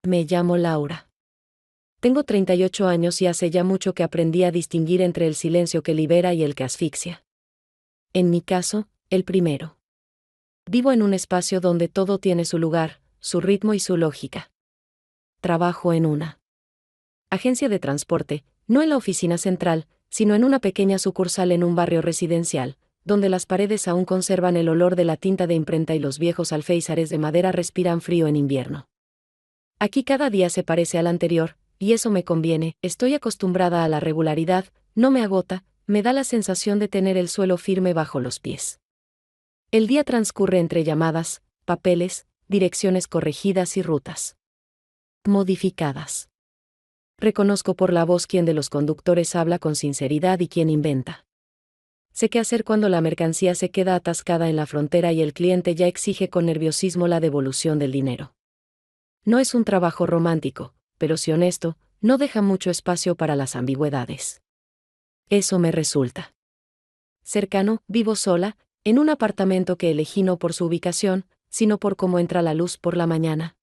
Me llamo Laura. Tengo 38 años y hace ya mucho que aprendí a distinguir entre el silencio que libera y el que asfixia. En mi caso, el primero. Vivo en un espacio donde todo tiene su lugar, su ritmo y su lógica. Trabajo en una agencia de transporte, no en la oficina central, sino en una pequeña sucursal en un barrio residencial, donde las paredes aún conservan el olor de la tinta de imprenta y los viejos alféizares de madera respiran frío en invierno. Aquí cada día se parece al anterior, y eso me conviene, estoy acostumbrada a la regularidad, no me agota, me da la sensación de tener el suelo firme bajo los pies. El día transcurre entre llamadas, papeles, direcciones corregidas y rutas modificadas. Reconozco por la voz quién de los conductores habla con sinceridad y quién inventa. Sé qué hacer cuando la mercancía se queda atascada en la frontera y el cliente ya exige con nerviosismo la devolución del dinero. No es un trabajo romántico, pero si honesto, no deja mucho espacio para las ambigüedades. Eso me resulta cercano, vivo sola, en un apartamento que elegí no por su ubicación, sino por cómo entra la luz por la mañana.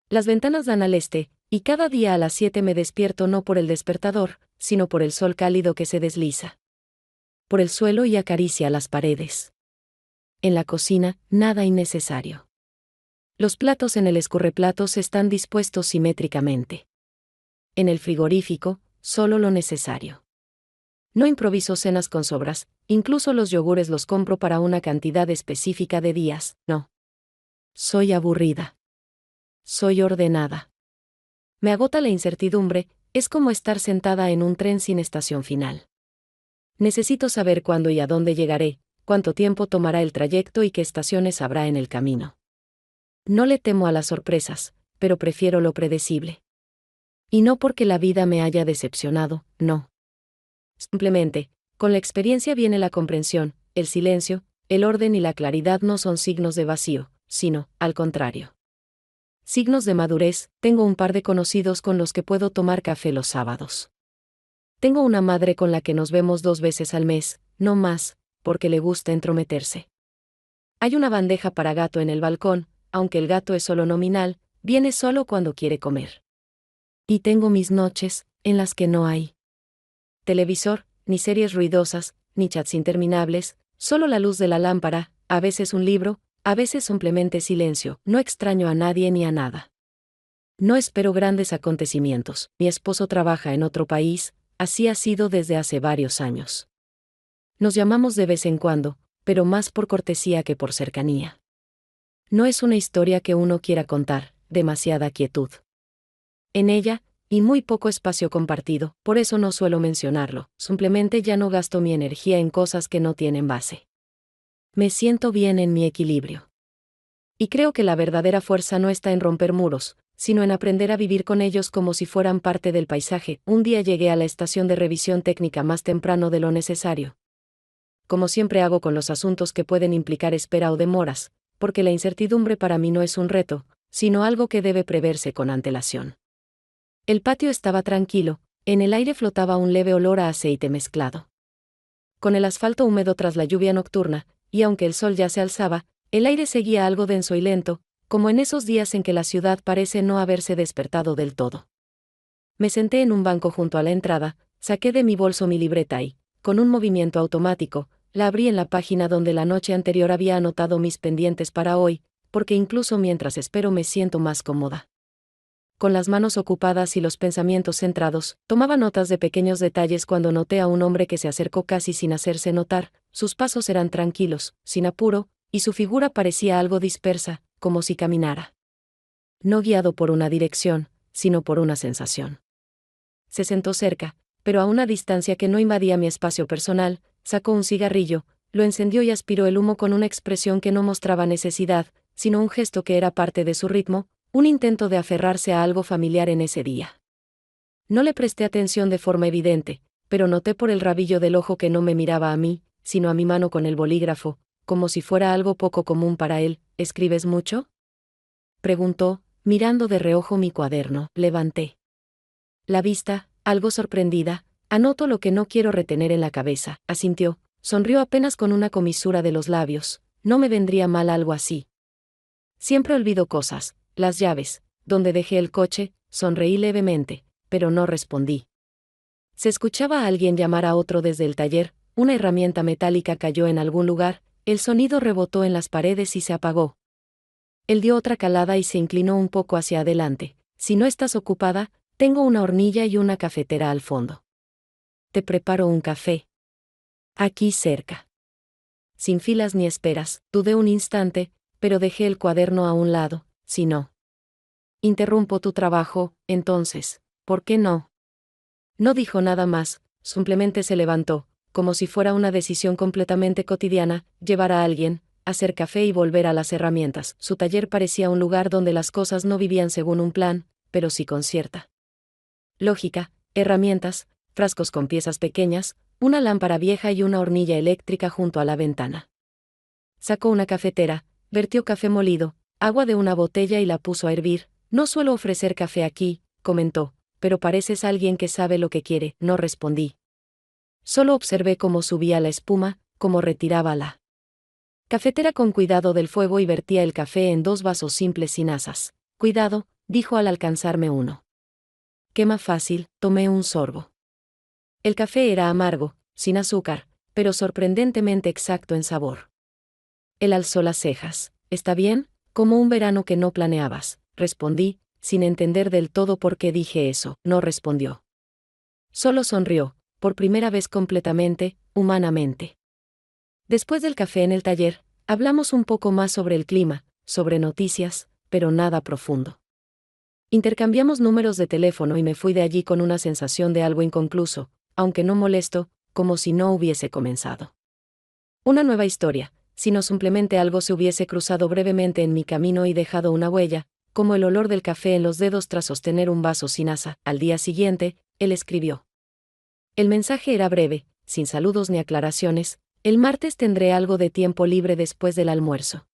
Las ventanas dan al este, y cada día a las 7 me despierto no por el despertador, sino por el sol cálido que se desliza por el suelo y acaricia las paredes. En la cocina, nada innecesario. Los platos en el escurreplatos están dispuestos simétricamente. En el frigorífico, solo lo necesario. No improviso cenas con sobras, incluso los yogures los compro para una cantidad específica de días, no. Soy aburrida. Soy ordenada. Me agota la incertidumbre, es como estar sentada en un tren sin estación final. Necesito saber cuándo y a dónde llegaré, cuánto tiempo tomará el trayecto y qué estaciones habrá en el camino. No le temo a las sorpresas, pero prefiero lo predecible. Y no porque la vida me haya decepcionado, no. Simplemente, con la experiencia viene la comprensión, el silencio, el orden y la claridad no son signos de vacío, sino, al contrario. Signos de madurez, tengo un par de conocidos con los que puedo tomar café los sábados. Tengo una madre con la que nos vemos 2 veces al mes, no más, porque le gusta entrometerse. Hay una bandeja para gato en el balcón, aunque el gato es solo nominal, viene solo cuando quiere comer. Y tengo mis noches, en las que no hay televisor, ni series ruidosas, ni chats interminables, solo la luz de la lámpara, a veces un libro, a veces simplemente silencio, no extraño a nadie ni a nada. No espero grandes acontecimientos, mi esposo trabaja en otro país, así ha sido desde hace varios años. Nos llamamos de vez en cuando, pero más por cortesía que por cercanía. No es una historia que uno quiera contar, demasiada quietud en ella, y muy poco espacio compartido, por eso no suelo mencionarlo, simplemente ya no gasto mi energía en cosas que no tienen base. Me siento bien en mi equilibrio. Y creo que la verdadera fuerza no está en romper muros, sino en aprender a vivir con ellos como si fueran parte del paisaje. Un día llegué a la estación de revisión técnica más temprano de lo necesario. Como siempre hago con los asuntos que pueden implicar espera o demoras, porque la incertidumbre para mí no es un reto, sino algo que debe preverse con antelación. El patio estaba tranquilo, en el aire flotaba un leve olor a aceite mezclado con el asfalto húmedo tras la lluvia nocturna, y aunque el sol ya se alzaba, el aire seguía algo denso y lento, como en esos días en que la ciudad parece no haberse despertado del todo. Me senté en un banco junto a la entrada, saqué de mi bolso mi libreta y, con un movimiento automático, la abrí en la página donde la noche anterior había anotado mis pendientes para hoy, porque incluso mientras espero me siento más cómoda. Con las manos ocupadas y los pensamientos centrados, tomaba notas de pequeños detalles cuando noté a un hombre que se acercó casi sin hacerse notar, sus pasos eran tranquilos, sin apuro, y su figura parecía algo dispersa, como si caminara. No guiado por una dirección, sino por una sensación. Se sentó cerca, pero a una distancia que no invadía mi espacio personal, sacó un cigarrillo, lo encendió y aspiró el humo con una expresión que no mostraba necesidad, sino un gesto que era parte de su ritmo, un intento de aferrarse a algo familiar en ese día. No le presté atención de forma evidente, pero noté por el rabillo del ojo que no me miraba a mí, sino a mi mano con el bolígrafo, como si fuera algo poco común para él. ¿Escribes mucho?, preguntó, mirando de reojo mi cuaderno. Levanté la vista, algo sorprendida. Anoto lo que no quiero retener en la cabeza, asintió, sonrió apenas con una comisura de los labios. No me vendría mal algo así. Siempre olvido cosas, las llaves, donde dejé el coche, sonreí levemente, pero no respondí. Se escuchaba a alguien llamar a otro desde el taller, una herramienta metálica cayó en algún lugar, el sonido rebotó en las paredes y se apagó. Él dio otra calada y se inclinó un poco hacia adelante. Si no estás ocupada, tengo una hornilla y una cafetera al fondo. Te preparo un café. Aquí cerca. Sin filas ni esperas, dudé un instante, pero dejé el cuaderno a un lado. Si no interrumpo tu trabajo, entonces, ¿por qué no? No dijo nada más, simplemente se levantó, como si fuera una decisión completamente cotidiana, llevar a alguien, hacer café y volver a las herramientas. Su taller parecía un lugar donde las cosas no vivían según un plan, pero sí con cierta lógica, herramientas, frascos con piezas pequeñas, una lámpara vieja y una hornilla eléctrica junto a la ventana. Sacó una cafetera, vertió café molido, agua de una botella y la puso a hervir. No suelo ofrecer café aquí, comentó, pero pareces alguien que sabe lo que quiere. No respondí. Solo observé cómo subía la espuma, cómo retiraba la cafetera con cuidado del fuego y vertía el café en 2 vasos simples sin asas. Cuidado, dijo al alcanzarme uno. Quema fácil, tomé un sorbo. El café era amargo, sin azúcar, pero sorprendentemente exacto en sabor. Él alzó las cejas. ¿Está bien? Como un verano que no planeabas, respondí, sin entender del todo por qué dije eso. No respondió. Solo sonrió, por primera vez completamente, humanamente. Después del café en el taller, hablamos un poco más sobre el clima, sobre noticias, pero nada profundo. Intercambiamos números de teléfono y me fui de allí con una sensación de algo inconcluso, aunque no molesto, como si no hubiese comenzado una nueva historia, sino simplemente algo se hubiese cruzado brevemente en mi camino y dejado una huella, como el olor del café en los dedos tras sostener un vaso sin asa. Al día siguiente, él escribió. El mensaje era breve, sin saludos ni aclaraciones. El martes tendré algo de tiempo libre después del almuerzo.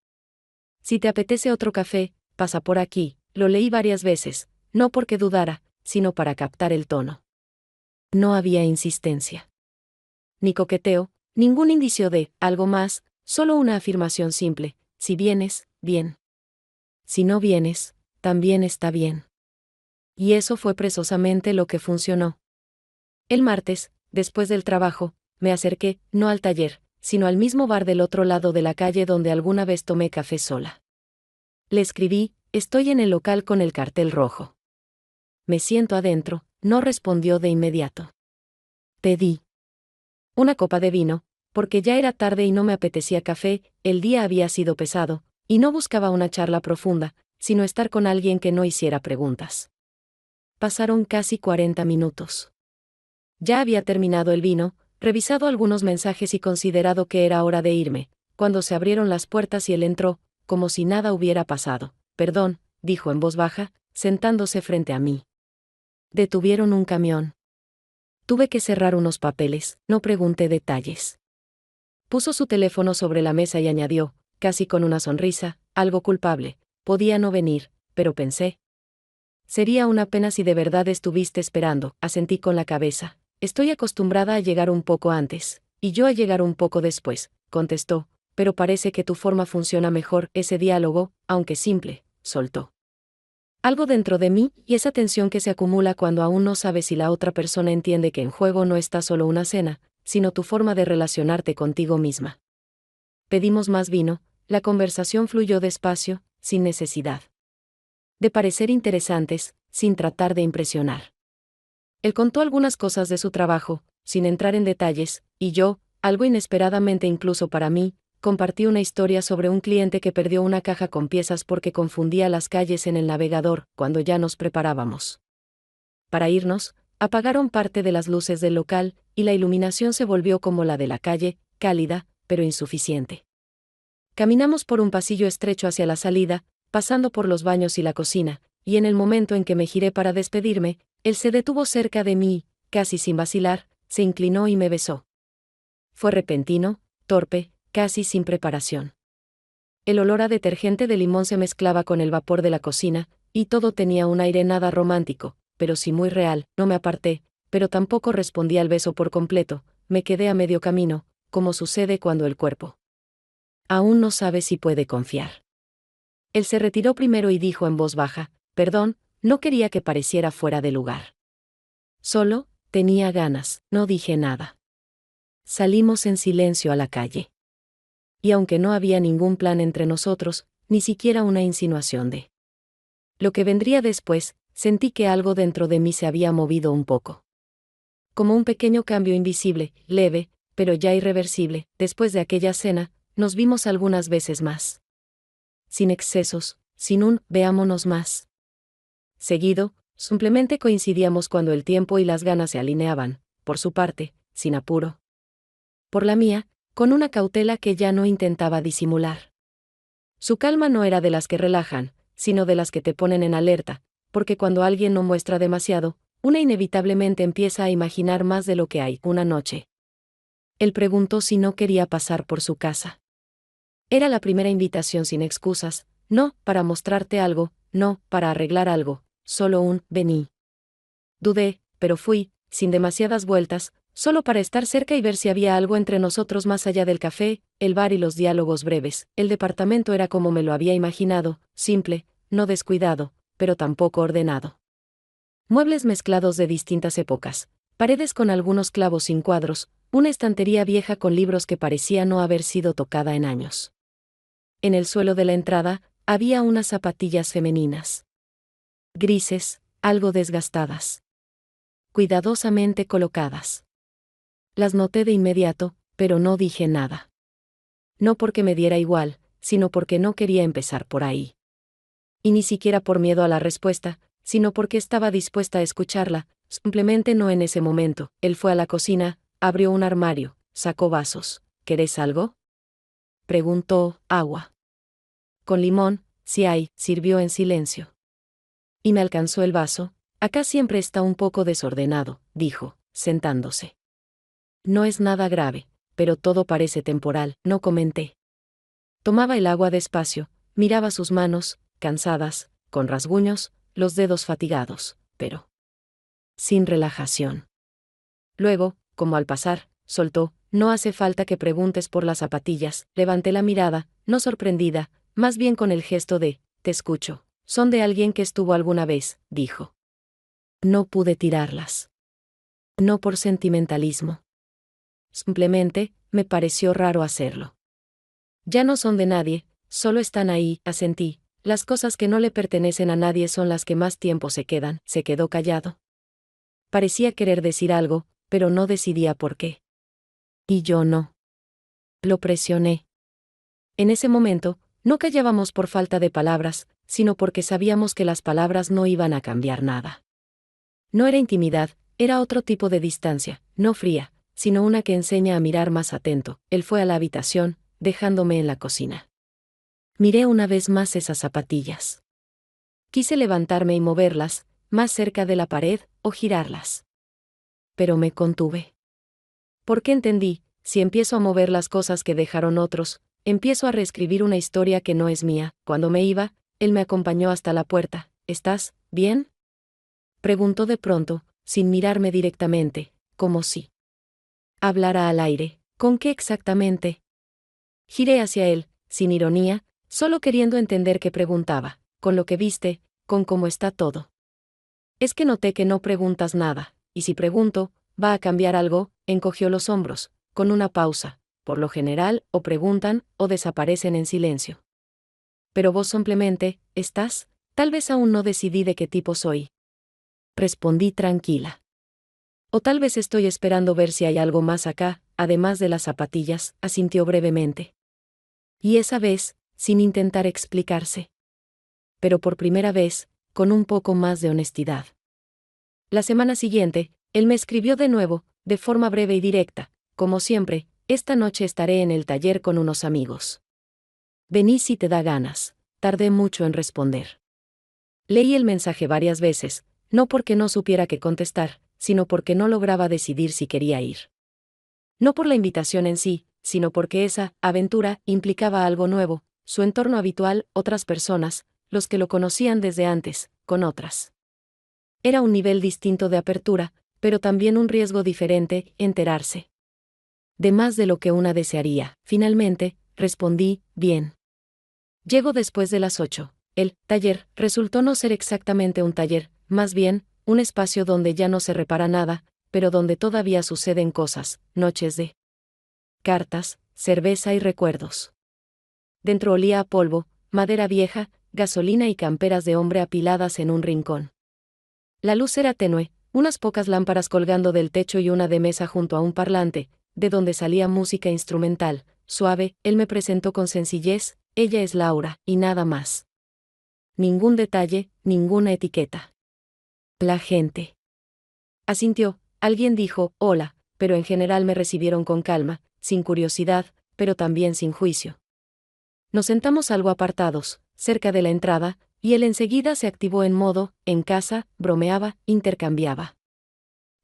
Si te apetece otro café, pasa por aquí. Lo leí varias veces, no porque dudara, sino para captar el tono. No había insistencia. Ni coqueteo, ningún indicio de algo más, solo una afirmación simple. Si vienes, bien. Si no vienes, también está bien. Y eso fue precisamente lo que funcionó. El martes, después del trabajo, me acerqué, no al taller, sino al mismo bar del otro lado de la calle donde alguna vez tomé café sola. Le escribí, estoy en el local con el cartel rojo. Me siento adentro, no respondió de inmediato. Pedí una copa de vino, porque ya era tarde y no me apetecía café, el día había sido pesado, y no buscaba una charla profunda, sino estar con alguien que no hiciera preguntas. Pasaron casi 40 minutos. Ya había terminado el vino, revisado algunos mensajes y considerado que era hora de irme, cuando se abrieron las puertas y él entró, como si nada hubiera pasado. Perdón, dijo en voz baja, sentándose frente a mí. Detuvieron un camión. Tuve que cerrar unos papeles, no pregunté detalles. Puso su teléfono sobre la mesa y añadió, casi con una sonrisa, algo culpable. Podía no venir, pero pensé. Sería una pena si de verdad estuviste esperando, asentí con la cabeza. Estoy acostumbrada a llegar un poco antes, y yo a llegar un poco después, contestó, pero parece que tu forma funciona mejor. Ese diálogo, aunque simple, soltó algo dentro de mí, y esa tensión que se acumula cuando aún no sabes si la otra persona entiende que en juego no está solo una cena, sino tu forma de relacionarte contigo misma. Pedimos más vino, la conversación fluyó despacio, sin necesidad de parecer interesantes, sin tratar de impresionar. Él contó algunas cosas de su trabajo, sin entrar en detalles, y yo, algo inesperadamente incluso para mí, compartí una historia sobre un cliente que perdió una caja con piezas porque confundía las calles en el navegador. Cuando ya nos preparábamos para irnos, apagaron parte de las luces del local, y la iluminación se volvió como la de la calle, cálida, pero insuficiente. Caminamos por un pasillo estrecho hacia la salida, pasando por los baños y la cocina, y en el momento en que me giré para despedirme, él se detuvo cerca de mí, casi sin vacilar, se inclinó y me besó. Fue repentino, torpe, casi sin preparación. El olor a detergente de limón se mezclaba con el vapor de la cocina, y todo tenía un aire nada romántico, pero sí muy real. No me aparté, pero tampoco respondí al beso por completo, me quedé a medio camino, como sucede cuando el cuerpo aún no sabe si puede confiar. Él se retiró primero y dijo en voz baja, Perdón, no quería que pareciera fuera de lugar. Solo, tenía ganas, no dije nada. Salimos en silencio a la calle. Y aunque no había ningún plan entre nosotros, ni siquiera una insinuación de lo que vendría después, sentí que algo dentro de mí se había movido un poco. Como un pequeño cambio invisible, leve, pero ya irreversible. Después de aquella cena, nos vimos algunas veces más. Sin excesos, sin un veámonos más seguido, simplemente coincidíamos cuando el tiempo y las ganas se alineaban, por su parte, sin apuro. Por la mía, con una cautela que ya no intentaba disimular. Su calma no era de las que relajan, sino de las que te ponen en alerta, porque cuando alguien no muestra demasiado, una inevitablemente empieza a imaginar más de lo que hay. Una noche. Él preguntó si no quería pasar por su casa. Era la primera invitación sin excusas, no para mostrarte algo, no para arreglar algo, solo un vení. Dudé, pero fui, sin demasiadas vueltas, solo para estar cerca y ver si había algo entre nosotros más allá del café, el bar y los diálogos breves. El departamento era como me lo había imaginado, simple, no descuidado, pero tampoco ordenado. Muebles mezclados de distintas épocas, paredes con algunos clavos sin cuadros, una estantería vieja con libros que parecía no haber sido tocada en años. En el suelo de la entrada, había unas zapatillas femeninas. Grises, algo desgastadas. Cuidadosamente colocadas. Las noté de inmediato, pero no dije nada. No porque me diera igual, sino porque no quería empezar por ahí. Y ni siquiera por miedo a la respuesta, sino porque estaba dispuesta a escucharla, simplemente no en ese momento. Él fue a la cocina, abrió un armario, sacó vasos. ¿Querés algo?, preguntó. Agua. Con limón, si hay, sirvió en silencio. Y me alcanzó el vaso. Acá siempre está un poco desordenado, dijo, sentándose. No es nada grave, pero todo parece temporal, no comenté. Tomaba el agua despacio, miraba sus manos, cansadas, con rasguños, los dedos fatigados, pero sin relajación. Luego, como al pasar, soltó, no hace falta que preguntes por las zapatillas. Levanté la mirada, no sorprendida, más bien con el gesto de, te escucho, son de alguien que estuvo alguna vez, dijo. No pude tirarlas. No por sentimentalismo. Simplemente, me pareció raro hacerlo. Ya no son de nadie, solo están ahí, asentí. Las cosas que no le pertenecen a nadie son las que más tiempo se quedan. Se quedó callado. Parecía querer decir algo, pero no decidía por qué. Y yo no. Lo presioné. En ese momento, no callábamos por falta de palabras, sino porque sabíamos que las palabras no iban a cambiar nada. No era intimidad, era otro tipo de distancia, no fría, sino una que enseña a mirar más atento. Él fue a la habitación, dejándome en la cocina. Miré una vez más esas zapatillas. Quise levantarme y moverlas, más cerca de la pared, o girarlas. Pero me contuve. Porque entendí, si empiezo a mover las cosas que dejaron otros, empiezo a reescribir una historia que no es mía. Cuando me iba, él me acompañó hasta la puerta. ¿Estás bien?, preguntó de pronto, sin mirarme directamente, como si hablara al aire. ¿Con qué exactamente? Giré hacia él, sin ironía, solo queriendo entender qué preguntaba. Con lo que viste, con cómo está todo. Es que noté que no preguntas nada, y si pregunto, ¿va a cambiar algo? Encogió los hombros, con una pausa. Por lo general, o preguntan, o desaparecen en silencio. Pero vos simplemente, ¿estás? Tal vez aún no decidí de qué tipo soy. Respondí tranquila. O tal vez estoy esperando ver si hay algo más acá, además de las zapatillas, asintió brevemente. Y esa vez, sin intentar explicarse. Pero por primera vez, con un poco más de honestidad. La semana siguiente, él me escribió de nuevo, de forma breve y directa, como siempre, esta noche estaré en el taller con unos amigos. Vení si te da ganas. Tardé mucho en responder. Leí el mensaje varias veces, no porque no supiera qué contestar, sino porque no lograba decidir si quería ir. No por la invitación en sí, sino porque esa aventura implicaba algo nuevo, su entorno habitual, otras personas, los que lo conocían desde antes, con otras. Era un nivel distinto de apertura, pero también un riesgo diferente, enterarse de más de lo que una desearía. Finalmente, respondí, bien. Llego después de las 8, El taller resultó no ser exactamente un taller, más bien, un espacio donde ya no se repara nada, pero donde todavía suceden cosas, noches de cartas, cerveza y recuerdos. Dentro olía a polvo, madera vieja, gasolina y camperas de hombre apiladas en un rincón. La luz era tenue, unas pocas lámparas colgando del techo y una de mesa junto a un parlante, de donde salía música instrumental, suave. Él me presentó con sencillez: ella es Laura, y nada más. Ningún detalle, ninguna etiqueta. La gente asintió, alguien dijo, hola, pero en general me recibieron con calma, sin curiosidad, pero también sin juicio. Nos sentamos algo apartados, cerca de la entrada, y él enseguida se activó en modo, en casa, bromeaba, intercambiaba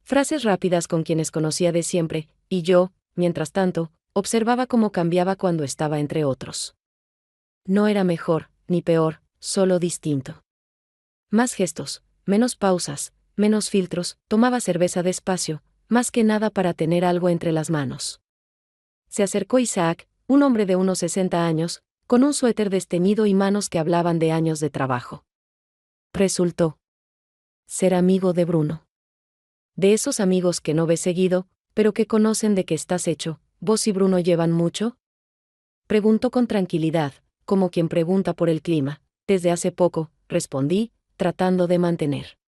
frases rápidas con quienes conocía de siempre, y yo, mientras tanto, observaba cómo cambiaba cuando estaba entre otros. No era mejor, ni peor, solo distinto. Más gestos, menos pausas, menos filtros, tomaba cerveza despacio, más que nada para tener algo entre las manos. Se acercó Isaac, un hombre de unos 60 años, con un suéter desteñido y manos que hablaban de años de trabajo. Resultó ser amigo de Bruno. De esos amigos que no ves seguido, pero que conocen de qué estás hecho. ¿Vos y Bruno llevan mucho? Preguntó con tranquilidad, como quien pregunta por el clima. Desde hace poco, respondí, tratando de mantener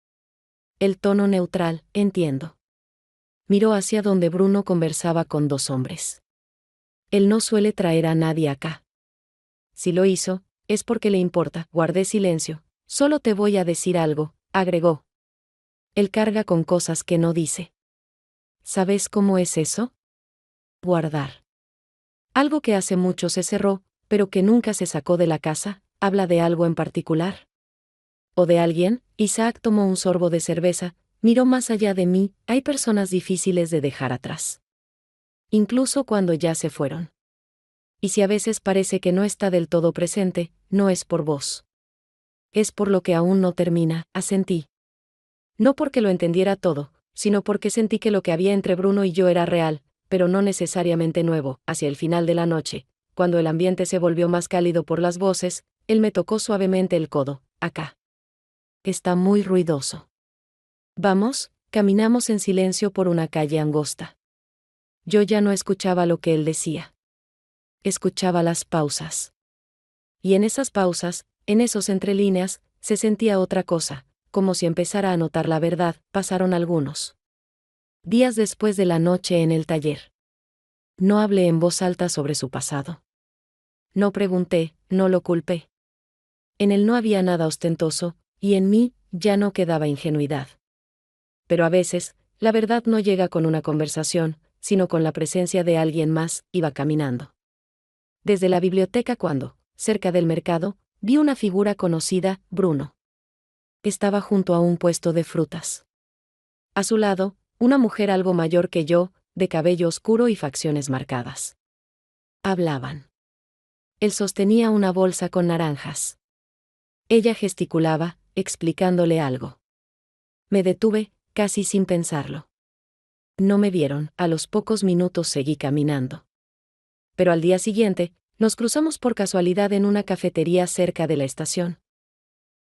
el tono neutral. Entiendo. Miró hacia donde Bruno conversaba con dos hombres. Él no suele traer a nadie acá. Si lo hizo, es porque le importa. Guardé silencio. Solo te voy a decir algo, agregó. Él carga con cosas que no dice. ¿Sabes cómo es eso? Guardar. Algo que hace mucho se cerró, pero que nunca se sacó de la casa. ¿Habla de algo en particular? ¿O de alguien? Isaac tomó un sorbo de cerveza, miró más allá de mí. Hay personas difíciles de dejar atrás. Incluso cuando ya se fueron. Y si a veces parece que no está del todo presente, no es por vos. Es por lo que aún no termina, asentí. No porque lo entendiera todo, sino porque sentí que lo que había entre Bruno y yo era real, pero no necesariamente nuevo. Hacia el final de la noche, cuando el ambiente se volvió más cálido por las voces, él me tocó suavemente el codo. Acá. Está muy ruidoso. Vamos, caminamos en silencio por una calle angosta. Yo ya no escuchaba lo que él decía. Escuchaba las pausas. Y en esas pausas, en esos entrelíneas, se sentía otra cosa, como si empezara a notar la verdad. Pasaron algunos días después de la noche en el taller. No hablé en voz alta sobre su pasado. No pregunté, no lo culpé. En él no había nada ostentoso, y en mí ya no quedaba ingenuidad. Pero a veces, la verdad no llega con una conversación, sino con la presencia de alguien más. Iba caminando desde la biblioteca cuando, cerca del mercado, vi una figura conocida, Bruno. Estaba junto a un puesto de frutas. A su lado, una mujer algo mayor que yo, de cabello oscuro y facciones marcadas. Hablaban. Él sostenía una bolsa con naranjas. Ella gesticulaba, explicándole algo. Me detuve, casi sin pensarlo. No me vieron. A los pocos minutos seguí caminando. Pero al día siguiente, nos cruzamos por casualidad en una cafetería cerca de la estación.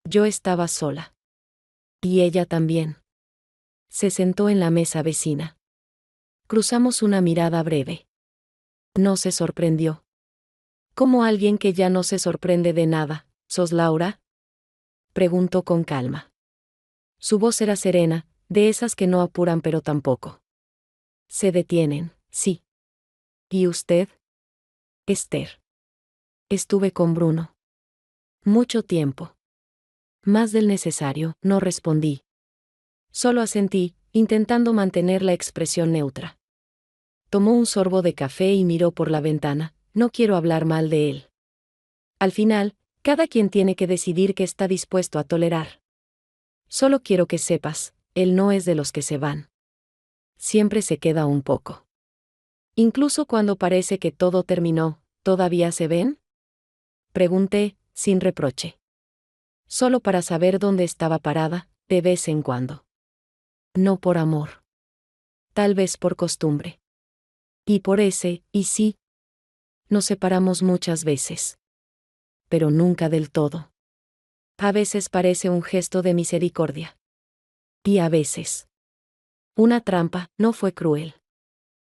Yo estaba sola. Y ella también. Se sentó en la mesa vecina. Cruzamos una mirada breve. No se sorprendió. Como alguien que ya no se sorprende de nada. ¿Sos Laura? Preguntó con calma. Su voz era serena, de esas que no apuran pero tampoco se detienen. Sí. ¿Y usted? Esther. Estuve con Bruno. Mucho tiempo. Más del necesario, no respondí. Solo asentí, intentando mantener la expresión neutra. Tomó un sorbo de café y miró por la ventana. No quiero hablar mal de él. Al final, cada quien tiene que decidir qué está dispuesto a tolerar. Solo quiero que sepas, él no es de los que se van. Siempre se queda un poco. Incluso cuando parece que todo terminó, ¿todavía se ven? Pregunté, sin reproche. Solo para saber dónde estaba parada, de vez en cuando. No por amor. Tal vez por costumbre. Y por ese, y sí. Nos separamos muchas veces. Pero nunca del todo. A veces parece un gesto de misericordia. Y a veces. Una trampa. No fue cruel.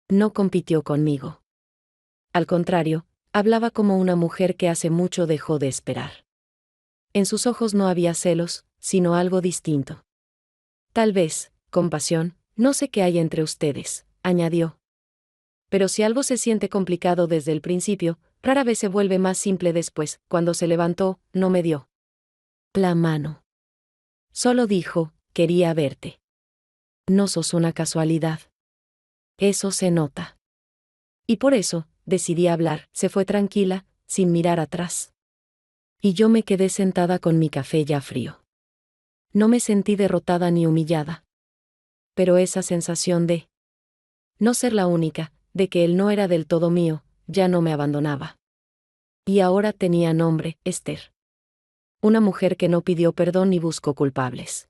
No compitió conmigo. Al contrario, hablaba como una mujer que hace mucho dejó de esperar. En sus ojos no había celos, sino algo distinto. Tal vez, compasión, no sé qué hay entre ustedes, añadió. Pero si algo se siente complicado desde el principio, rara vez se vuelve más simple después. Cuando se levantó, no me dio la mano. Solo dijo, quería verte. No sos una casualidad. Eso se nota. Y por eso, decidí hablar. Se fue tranquila, sin mirar atrás. Y yo me quedé sentada con mi café ya frío. No me sentí derrotada ni humillada. Pero esa sensación de no ser la única, de que él no era del todo mío, ya no me abandonaba. Y ahora tenía nombre, Esther. Una mujer que no pidió perdón ni buscó culpables.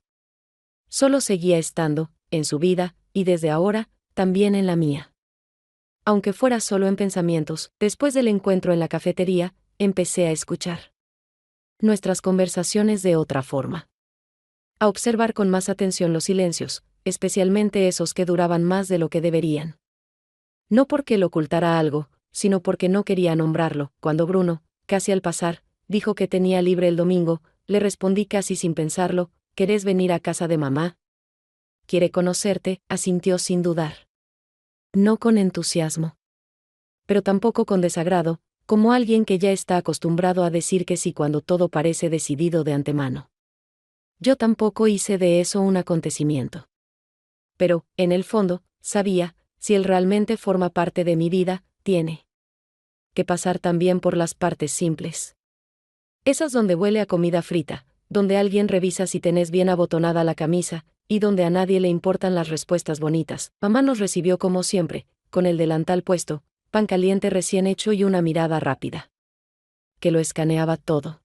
Solo seguía estando, en su vida, y desde ahora, también en la mía. Aunque fuera solo en pensamientos, después del encuentro en la cafetería, empecé a escuchar nuestras conversaciones de otra forma. A observar con más atención los silencios, especialmente esos que duraban más de lo que deberían. No porque él ocultara algo, sino porque no quería nombrarlo. Cuando Bruno, casi al pasar, dijo que tenía libre el domingo, le respondí casi sin pensarlo, ¿querés venir a casa de mamá? Quiere conocerte, asintió sin dudar. No con entusiasmo. Pero tampoco con desagrado, como alguien que ya está acostumbrado a decir que sí cuando todo parece decidido de antemano. Yo tampoco hice de eso un acontecimiento. Pero, en el fondo, sabía, si él realmente forma parte de mi vida, tiene que pasar también por las partes simples. Esas donde huele a comida frita, donde alguien revisa si tenés bien abotonada la camisa, y donde a nadie le importan las respuestas bonitas. Mamá nos recibió como siempre, con el delantal puesto, pan caliente recién hecho y una mirada rápida que lo escaneaba todo.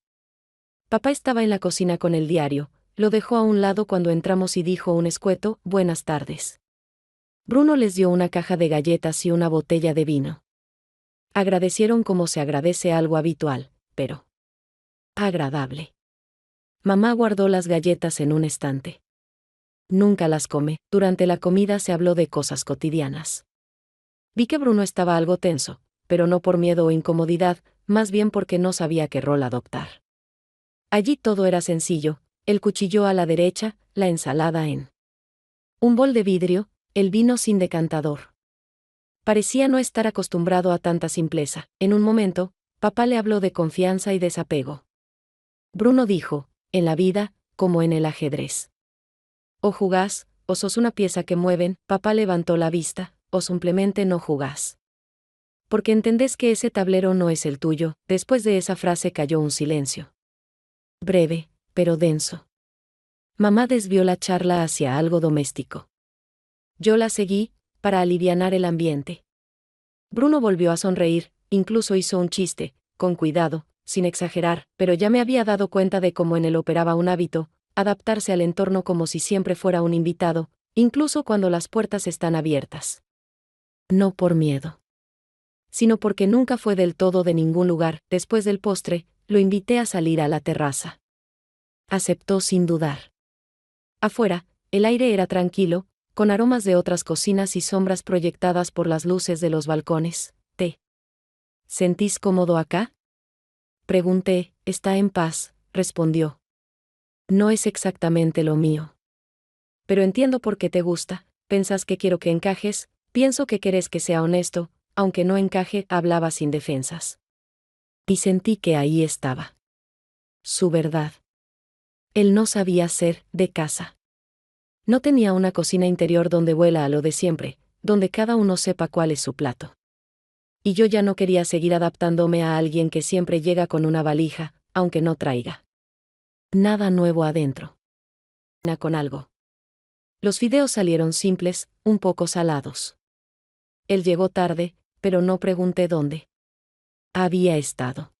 Papá estaba en la cocina con el diario, lo dejó a un lado cuando entramos y dijo un escueto, buenas tardes. Bruno les dio una caja de galletas y una botella de vino. Agradecieron como se agradece algo habitual, pero agradable. Mamá guardó las galletas en un estante. Nunca las come. Durante la comida se habló de cosas cotidianas. Vi que Bruno estaba algo tenso, pero no por miedo o incomodidad, más bien porque no sabía qué rol adoptar. Allí todo era sencillo, el cuchillo a la derecha, la ensalada en un bol de vidrio, el vino sin decantador. Parecía no estar acostumbrado a tanta simpleza. En un momento, papá le habló de confianza y desapego. Bruno dijo, en la vida, como en el ajedrez. O jugás, o sos una pieza que mueven. Papá levantó la vista, o simplemente no jugás. Porque entendés que ese tablero no es el tuyo. Después de esa frase cayó un silencio. Breve, pero denso. Mamá desvió la charla hacia algo doméstico. Yo la seguí, para alivianar el ambiente. Bruno volvió a sonreír, incluso hizo un chiste, con cuidado, sin exagerar, pero ya me había dado cuenta de cómo en él operaba un hábito, adaptarse al entorno como si siempre fuera un invitado, incluso cuando las puertas están abiertas. No por miedo, sino porque nunca fue del todo de ningún lugar. Después del postre, lo invité a salir a la terraza. Aceptó sin dudar. Afuera, el aire era tranquilo, con aromas de otras cocinas y sombras proyectadas por las luces de los balcones. ¿Te sentís cómodo acá? Pregunté. Está en paz, respondió. No es exactamente lo mío. Pero entiendo por qué te gusta. Pensás que quiero que encajes, pienso que querés que sea honesto, aunque no encaje. Hablaba sin defensas. Y sentí que ahí estaba su verdad. Él no sabía ser de casa. No tenía una cocina interior donde vuela a lo de siempre, donde cada uno sepa cuál es su plato. Y yo ya no quería seguir adaptándome a alguien que siempre llega con una valija, aunque no traiga nada nuevo adentro. Con algo. Los fideos salieron simples, un poco salados. Él llegó tarde, pero no pregunté dónde había estado.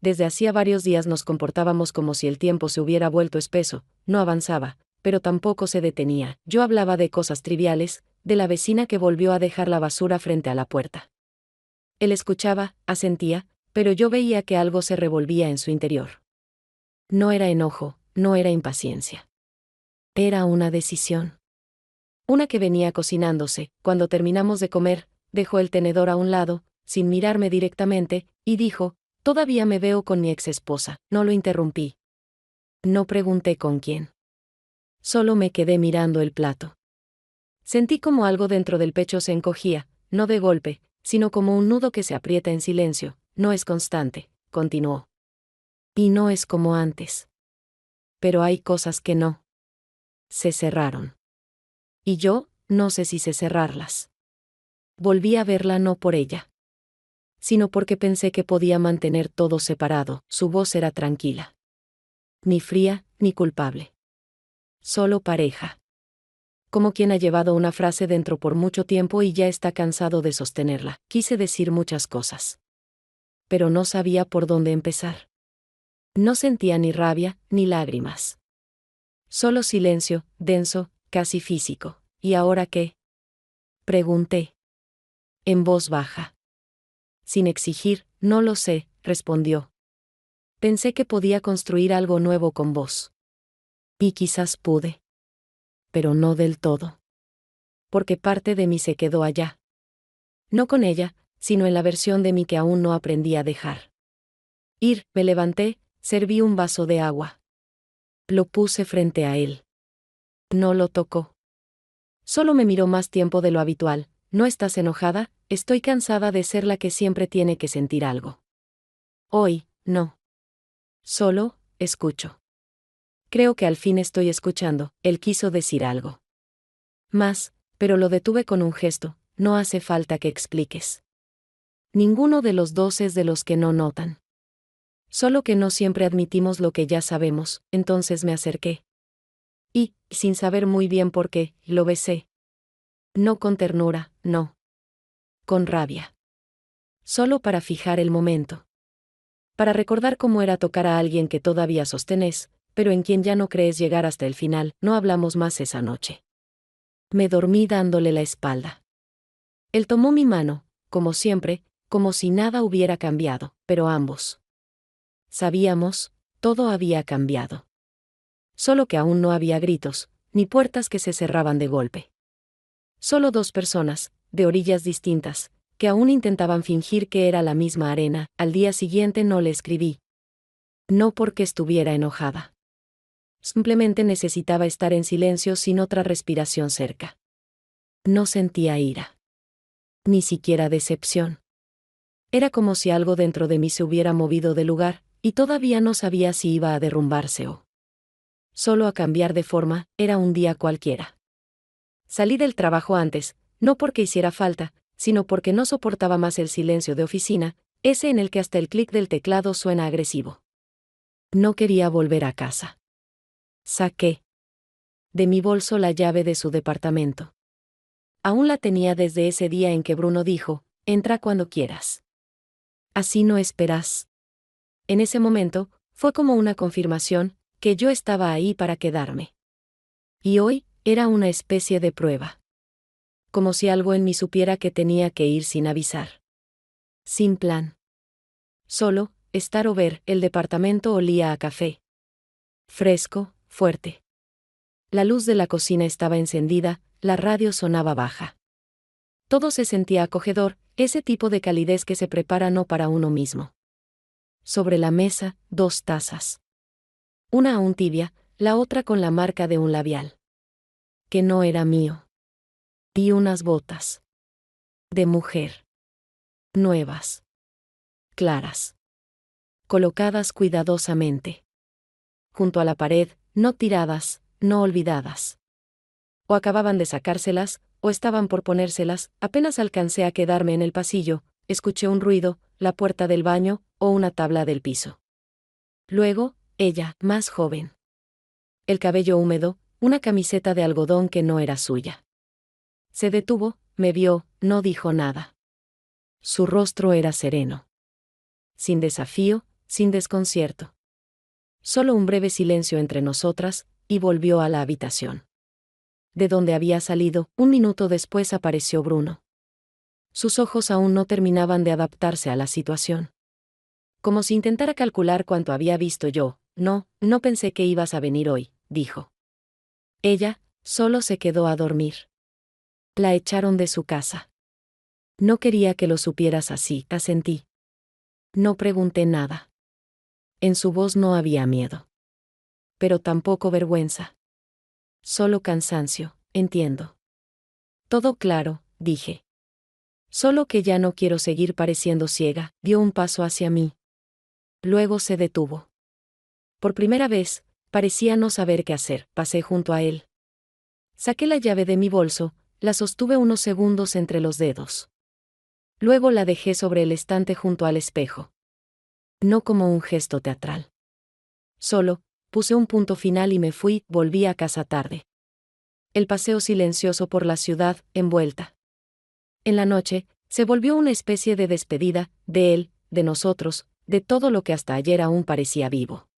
Desde hacía varios días nos comportábamos como si el tiempo se hubiera vuelto espeso, no avanzaba, pero tampoco se detenía. Yo hablaba de cosas triviales, de la vecina que volvió a dejar la basura frente a la puerta. Él escuchaba, asentía, pero yo veía que algo se revolvía en su interior. No era enojo, no era impaciencia. Era una decisión. Una que venía cocinándose. Cuando terminamos de comer, dejó el tenedor a un lado, sin mirarme directamente, y dijo: «Todavía me veo con mi ex esposa». No lo interrumpí. No pregunté con quién. Solo me quedé mirando el plato. Sentí como algo dentro del pecho se encogía, no de golpe, sino como un nudo que se aprieta en silencio. No es constante, continuó. Y no es como antes. Pero hay cosas que no. Se cerraron. Y yo, no sé si sé cerrarlas. Volví a verla no por ella, sino porque pensé que podía mantener todo separado. Su voz era tranquila. Ni fría, ni culpable. Solo pareja. Como quien ha llevado una frase dentro por mucho tiempo y ya está cansado de sostenerla. Quise decir muchas cosas. Pero no sabía por dónde empezar. No sentía ni rabia, ni lágrimas. Solo silencio, denso, casi físico. ¿Y ahora qué?, pregunté. En voz baja. Sin exigir: «No lo sé», respondió. Pensé que podía construir algo nuevo con vos. Y quizás pude. Pero no del todo. Porque parte de mí se quedó allá. No con ella, sino en la versión de mí que aún no aprendí a dejar ir. Me levanté, serví un vaso de agua. Lo puse frente a él. No lo tocó. Solo me miró más tiempo de lo habitual. «¿No estás enojada?». «Estoy cansada de ser la que siempre tiene que sentir algo. Hoy, no. Solo, escucho». Creo que al fin estoy escuchando. Él quiso decir algo más, pero lo detuve con un gesto. «No hace falta que expliques. Ninguno de los dos es de los que no notan. Solo que no siempre admitimos lo que ya sabemos». Entonces me acerqué. Y, sin saber muy bien por qué, lo besé. No con ternura, no. Con rabia. Solo para fijar el momento. Para recordar cómo era tocar a alguien que todavía sostenés, pero en quien ya no crees llegar hasta el final. No hablamos más esa noche. Me dormí dándole la espalda. Él tomó mi mano, como siempre, como si nada hubiera cambiado, pero ambos sabíamos, todo había cambiado. Solo que aún no había gritos, ni puertas que se cerraban de golpe. Solo dos personas, de orillas distintas, que aún intentaban fingir que era la misma arena. Al día siguiente no le escribí. No porque estuviera enojada. Simplemente necesitaba estar en silencio sin otra respiración cerca. No sentía ira. Ni siquiera decepción. Era como si algo dentro de mí se hubiera movido de lugar, y todavía no sabía si iba a derrumbarse o solo a cambiar de forma. Era un día cualquiera. Salí del trabajo antes, no porque hiciera falta, sino porque no soportaba más el silencio de oficina, ese en el que hasta el clic del teclado suena agresivo. No quería volver a casa. Saqué de mi bolso la llave de su departamento. Aún la tenía desde ese día en que Bruno dijo: «Entra cuando quieras. Así no esperas». En ese momento, fue como una confirmación, que yo estaba ahí para quedarme. Y hoy, era una especie de prueba. Como si algo en mí supiera que tenía que ir sin avisar. Sin plan. Solo, estar o ver. El departamento olía a café. Fresco, fuerte. La luz de la cocina estaba encendida, la radio sonaba baja. Todo se sentía acogedor, ese tipo de calidez que se prepara no para uno mismo. Sobre la mesa, 2 tazas. Una aún tibia, la otra con la marca de un labial. Que no era mío. Y unas botas. De mujer. Nuevas. Claras. Colocadas cuidadosamente. Junto a la pared, no tiradas, no olvidadas. O acababan de sacárselas, o estaban por ponérselas. Apenas alcancé a quedarme en el pasillo, escuché un ruido, la puerta del baño, o una tabla del piso. Luego, ella, más joven. El cabello húmedo, una camiseta de algodón que no era suya. Se detuvo, me vio, no dijo nada. Su rostro era sereno. Sin desafío, sin desconcierto. Solo un breve silencio entre nosotras, y volvió a la habitación. De donde había salido, un minuto después apareció Bruno. Sus ojos aún no terminaban de adaptarse a la situación. Como si intentara calcular cuánto había visto yo, no pensé que ibas a venir hoy, dijo. Ella solo se quedó a dormir. La echaron de su casa. No quería que lo supieras así, asentí. No pregunté nada. En su voz no había miedo. Pero tampoco vergüenza. Solo cansancio, entiendo. Todo claro, dije. Solo que ya no quiero seguir pareciendo ciega, dio un paso hacia mí. Luego se detuvo. Por primera vez, parecía no saber qué hacer, pasé junto a él. Saqué la llave de mi bolso, la sostuve unos segundos entre los dedos. Luego la dejé sobre el estante junto al espejo. No como un gesto teatral. Solo, puse un punto final y me fui, volví a casa tarde. El paseo silencioso por la ciudad, envuelta. En la noche, se volvió una especie de despedida, de él, de nosotros, de todo lo que hasta ayer aún parecía vivo.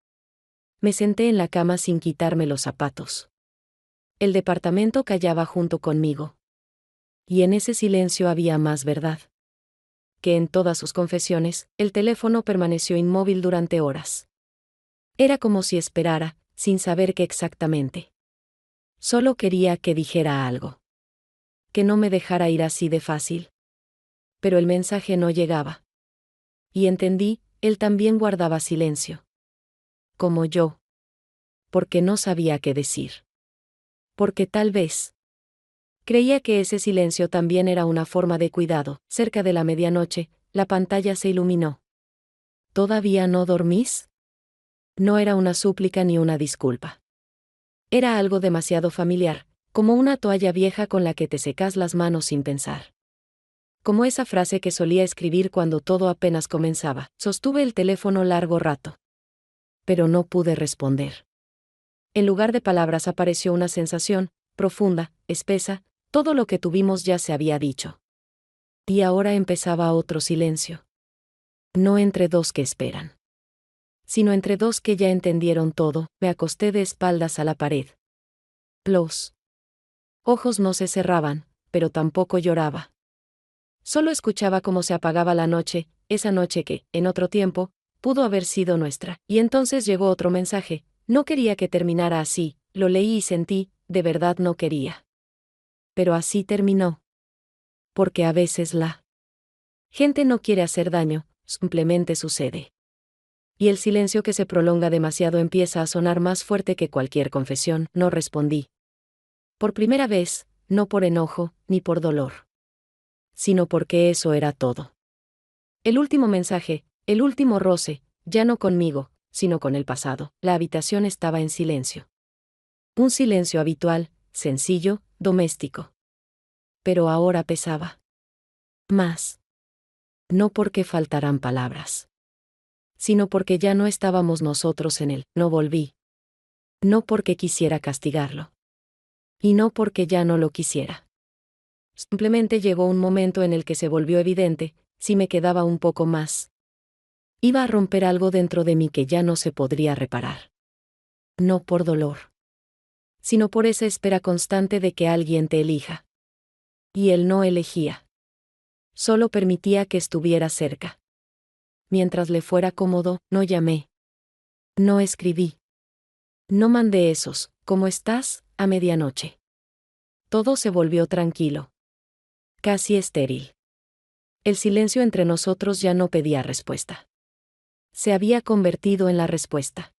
Me senté en la cama sin quitarme los zapatos. El departamento callaba junto conmigo. Y en ese silencio había más verdad. Que en todas sus confesiones, el teléfono permaneció inmóvil durante horas. Era como si esperara, sin saber qué exactamente. Solo quería que dijera algo. Que no me dejara ir así de fácil. Pero el mensaje no llegaba. Y entendí, él también guardaba silencio. Como yo. Porque no sabía qué decir. Porque tal vez. Creía que ese silencio también era una forma de cuidado. Cerca de la medianoche, la pantalla se iluminó. ¿Todavía no dormís? No era una súplica ni una disculpa. Era algo demasiado familiar, como una toalla vieja con la que te secas las manos sin pensar. Como esa frase que solía escribir cuando todo apenas comenzaba. Sostuve el teléfono largo rato. Pero no pude responder. En lugar de palabras apareció una sensación, profunda, espesa, todo lo que tuvimos ya se había dicho. Y ahora empezaba otro silencio. No entre dos que esperan. Sino entre dos que ya entendieron todo. Me acosté de espaldas a la pared. Los ojos no se cerraban, pero tampoco lloraba. Solo escuchaba cómo se apagaba la noche, esa noche que, en otro tiempo, pudo haber sido nuestra. Y entonces llegó otro mensaje. No quería que terminara así, lo leí y sentí, de verdad no quería. Pero así terminó. Porque a veces la gente no quiere hacer daño, simplemente sucede. Y el silencio que se prolonga demasiado empieza a sonar más fuerte que cualquier confesión. No respondí. Por primera vez, no por enojo, ni por dolor. Sino porque eso era todo. El último mensaje, el último roce, ya no conmigo, sino con el pasado. La habitación estaba en silencio. Un silencio habitual, sencillo, doméstico. Pero ahora pesaba. Más. No porque faltaran palabras. Sino porque ya no estábamos nosotros en él. No volví. No porque quisiera castigarlo. Y no porque ya no lo quisiera. Simplemente llegó un momento en el que se volvió evidente, si me quedaba un poco más, iba a romper algo dentro de mí que ya no se podría reparar. No por dolor. Sino por esa espera constante de que alguien te elija. Y él no elegía. Solo permitía que estuviera cerca. Mientras le fuera cómodo, no llamé. No escribí. No mandé esos, ¿cómo estás?, a medianoche. Todo se volvió tranquilo. Casi estéril. El silencio entre nosotros ya no pedía respuesta. Se había convertido en la respuesta.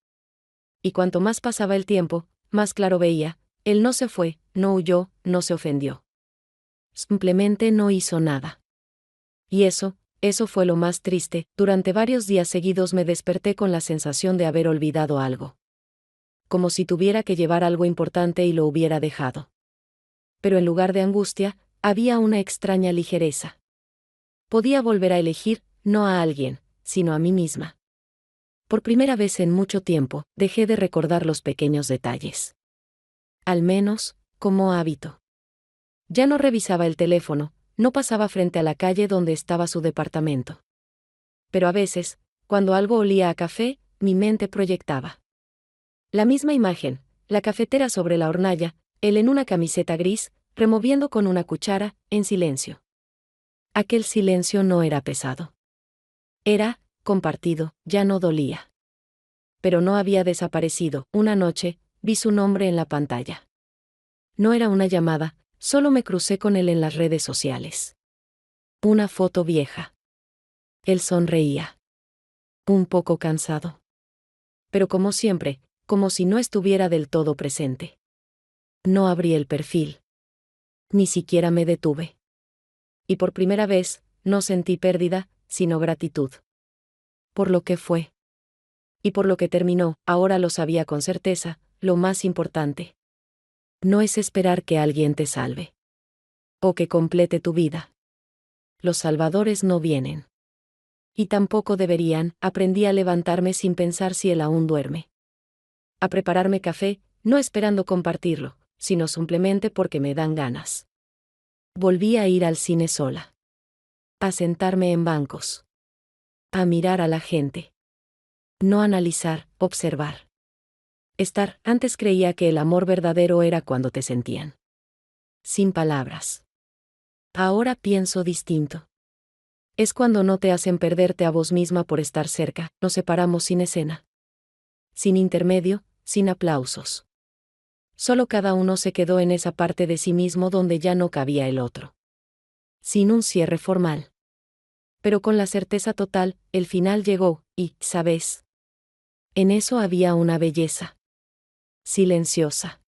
Y cuanto más pasaba el tiempo, más claro veía, él no se fue, no huyó, no se ofendió. Simplemente no hizo nada. Y eso fue lo más triste. Durante varios días seguidos me desperté con la sensación de haber olvidado algo. Como si tuviera que llevar algo importante y lo hubiera dejado. Pero en lugar de angustia, había una extraña ligereza. Podía volver a elegir, no a alguien, sino a mí misma. Por primera vez en mucho tiempo, dejé de recordar los pequeños detalles. Al menos, como hábito. Ya no revisaba el teléfono, no pasaba frente a la calle donde estaba su departamento. Pero a veces, cuando algo olía a café, mi mente proyectaba. La misma imagen, la cafetera sobre la hornalla, él en una camiseta gris, removiendo con una cuchara, en silencio. Aquel silencio no era pesado. Era compartido, ya no dolía. pero no había desaparecido. Una noche, vi su nombre en la pantalla. No era una llamada, solo me crucé con él en las redes sociales. Una foto vieja. Él sonreía. Un poco cansado. Pero como siempre, como si no estuviera del todo presente. No abrí el perfil. Ni siquiera me detuve. Y por primera vez, no sentí pérdida, sino gratitud. Por lo que fue. Y por lo que terminó, ahora lo sabía con certeza, lo más importante. No es esperar que alguien te salve. O que complete tu vida. Los salvadores no vienen. Y tampoco deberían. Aprendí a levantarme sin pensar si él aún duerme. A prepararme café, no esperando compartirlo, sino simplemente porque me dan ganas. Volví a ir al cine sola. A sentarme en bancos. A mirar a la gente. No analizar, observar. Estar. Antes creía que el amor verdadero era cuando te sentían. Sin palabras. Ahora pienso distinto. Es cuando no te hacen perderte a vos misma por estar cerca. Nos separamos sin escena. Sin intermedio, sin aplausos. Solo cada uno se quedó en esa parte de sí mismo donde ya no cabía el otro. Sin un cierre formal. Pero con la certeza total, el final llegó, y, ¿sabes? En eso había una belleza. Silenciosa.